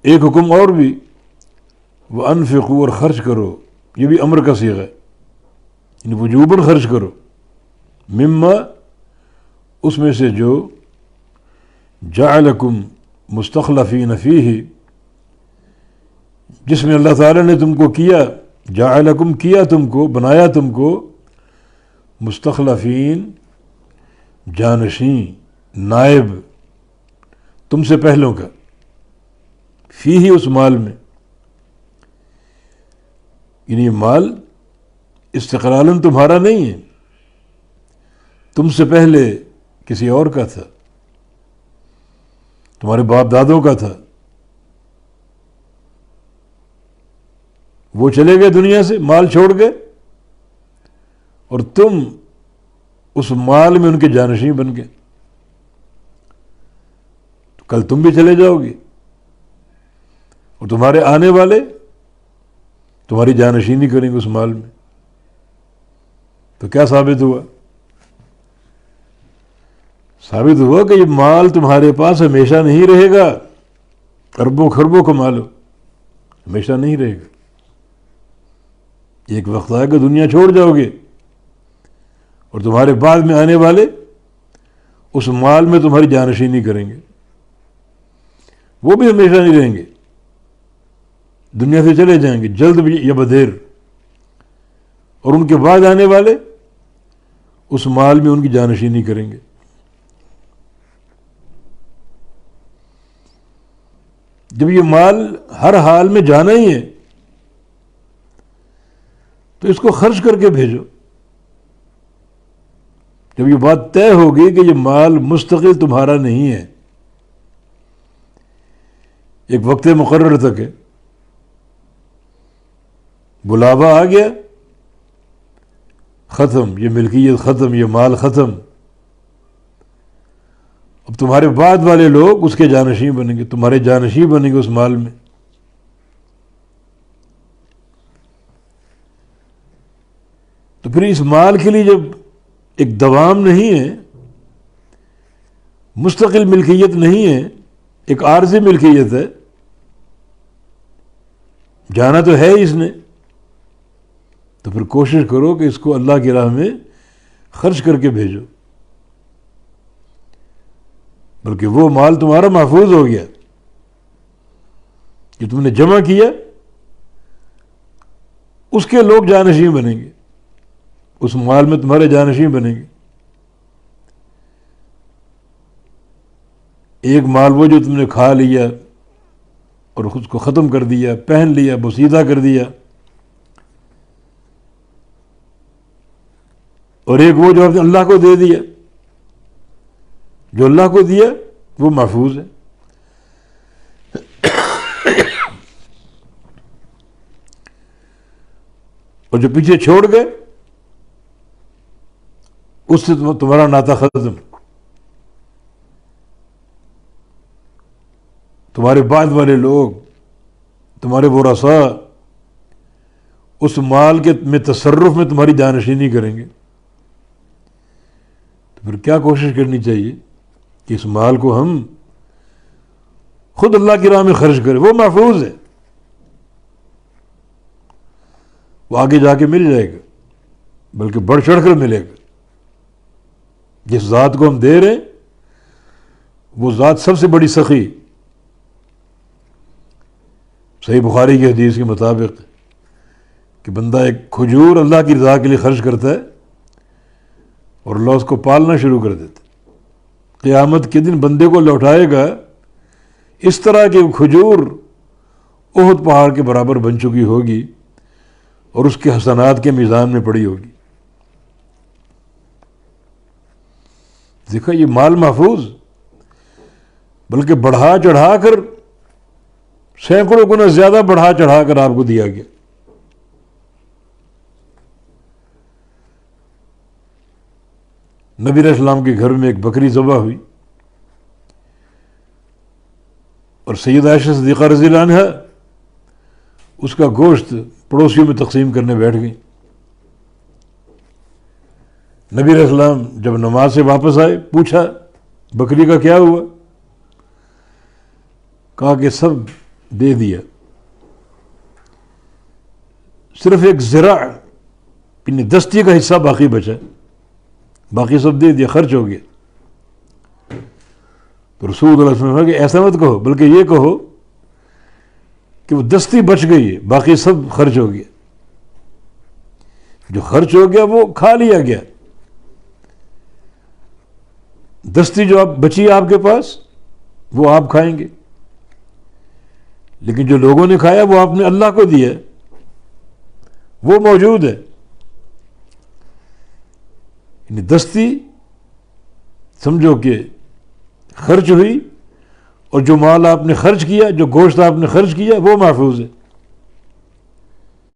ایک حکم اور بھی، وَأَنفِقُوا، اور خرچ کرو، یہ بھی امر کا صیغہ ہے، یعنی وجوباً خرچ کرو، مما، اس میں سے جو جعلکم مستخلفین فیہ، جس میں اللہ تعالیٰ نے تم کو کیا، جعلکم کیا تم کو، بنایا تم کو، مستخلفین جانشین، نائب تم سے پہلوں کا، فیہ اس مال میں، یعنی یہ مال استقلالاً تمہارا نہیں ہے، تم سے پہلے کسی اور کا تھا، تمہارے باپ دادوں کا تھا، وہ چلے گئے دنیا سے، مال چھوڑ گئے، اور تم اس مال میں ان کے جانشین بن گئے، تو کل تم بھی چلے جاؤ گے، اور تمہارے آنے والے تمہاری جانشینی کریں گے اس مال میں۔ تو کیا ثابت ہوا؟ ثابت ہوا کہ یہ مال تمہارے پاس ہمیشہ نہیں رہے گا، اربوں خربوں کما لو، ہمیشہ نہیں رہے گا، ایک وقت آئے گا دنیا چھوڑ جاؤ گے، اور تمہارے بعد میں آنے والے اس مال میں تمہاری جانشینی کریں گے، وہ بھی ہمیشہ نہیں رہیں گے، دنیا سے چلے جائیں گے جلد بھی یا بدیر، اور ان کے بعد آنے والے اس مال میں ان کی جانشینی کریں گے۔ جب یہ مال ہر حال میں جانا ہی ہے تو اس کو خرچ کر کے بھیجو۔ جب یہ بات طے ہوگی کہ یہ مال مستقل تمہارا نہیں ہے، ایک وقت مقرر تک ہے، بلاوا آ گیا، ختم، یہ ملکیت ختم، یہ مال ختم، اب تمہارے بعد والے لوگ اس کے جانشین بنیں گے، تمہارے جانشین بنیں گے اس مال میں۔ تو پھر اس مال کے لیے جب ایک دوام نہیں ہے، مستقل ملکیت نہیں ہے، ایک عارضی ملکیت ہے، جانا تو ہے اس نے، تو پھر کوشش کرو کہ اس کو اللہ کی راہ میں خرچ کر کے بھیجو، بلکہ وہ مال تمہارا محفوظ ہو گیا جو تم نے جمع کیا، اس کے لوگ جانشین بنیں گے، اس مال میں تمہارے جانشین بنیں گے۔ ایک مال وہ جو تم نے کھا لیا اور خود کو ختم کر دیا، پہن لیا، بوسیدہ کر دیا، اور ایک وہ جو آپ نے اللہ کو دے دیا، جو اللہ کو دیا وہ محفوظ ہے۔ اور جو پیچھے چھوڑ گئے اس سے تمہارا ناطہ ختم، تمہارے بعد والے لوگ، تمہارے ورثاء اس مال کے میں تصرف میں تمہاری جانشینی کریں گے۔ تو پھر کیا کوشش کرنی چاہیے کہ اس مال کو ہم خود اللہ کی راہ میں خرچ کریں، وہ محفوظ ہے، وہ آگے جا کے مل جائے گا، بلکہ بڑھ چڑھ کر ملے گا۔ جس ذات کو ہم دے رہے ہیں وہ ذات سب سے بڑی سخی، صحیح بخاری کی حدیث کے مطابق کہ بندہ ایک کھجور اللہ کی رضا کے لیے خرچ کرتا ہے اور اللہ اس کو پالنا شروع کر دیتا ہے، قیامت کے دن بندے کو لوٹائے گا اس طرح کہ کھجور احد پہاڑ کے برابر بن چکی ہوگی اور اس کے حسنات کے میزان میں پڑی ہوگی۔ دیکھا، یہ مال محفوظ، بلکہ بڑھا چڑھا کر سینکڑوں گنا زیادہ بڑھا چڑھا کر آپ کو دیا گیا۔ نبی علیہ السلام کے گھر میں ایک بکری ذبح ہوئی اور سیدہ عائشہ صدیقہ رضی اللہ عنہا اس کا گوشت پڑوسیوں میں تقسیم کرنے بیٹھ گئی۔ نبی علیہ السلام جب نماز سے واپس آئے پوچھا بکری کا کیا ہوا؟ کہا کہ سب دے دیا، صرف ایک ذرا یعنی دستی کا حصہ باقی بچا، باقی سب دے دیا، خرچ ہو گیا۔ تو رسول اللہ علیہ وسلم نے کہ ایسا مت کہو، بلکہ یہ کہو کہ وہ دستی بچ گئی ہے، باقی سب خرچ ہو گیا۔ جو خرچ ہو گیا وہ کھا لیا گیا، دستی جو اب بچی آپ کے پاس وہ آپ کھائیں گے، لیکن جو لوگوں نے کھایا وہ آپ نے اللہ کو دیا، وہ موجود ہے۔ یعنی دستی سمجھو کہ خرچ ہوئی، اور جو مال آپ نے خرچ کیا، جو گوشت آپ نے خرچ کیا، وہ محفوظ ہے۔